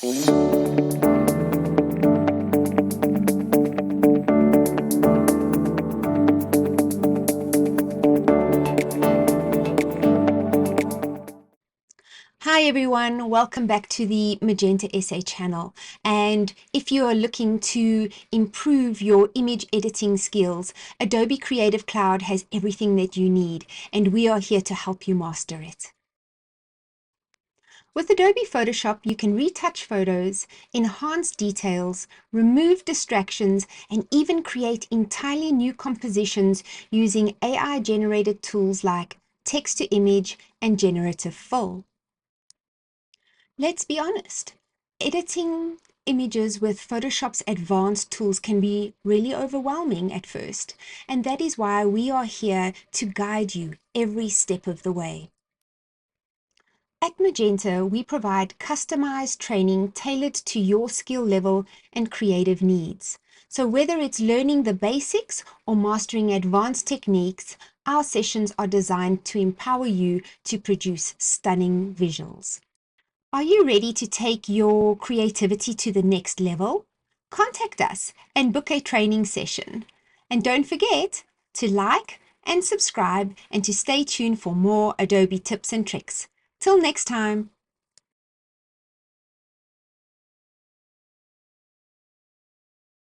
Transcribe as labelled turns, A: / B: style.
A: Hi everyone, welcome back to the Magenta SA channel. And if you are looking to improve your image editing skills, Adobe Creative Cloud has everything that you need, and we are here to help you master it. With Adobe Photoshop, you can retouch photos, enhance details, remove distractions, and even create entirely new compositions using AI-generated tools like text-to-image and Generative Fill. Let's be honest, editing images with Photoshop's advanced tools can be really overwhelming at first, and that is why we are here to guide you every step of the way. At Magenta, we provide customized training tailored to your skill level and creative needs. So whether it's learning the basics or mastering advanced techniques, our sessions are designed to empower you to produce stunning visuals. Are you ready to take your creativity to the next level? Contact us and book a training session. And don't forget to like and subscribe and to stay tuned for more Adobe tips and tricks. Till next time.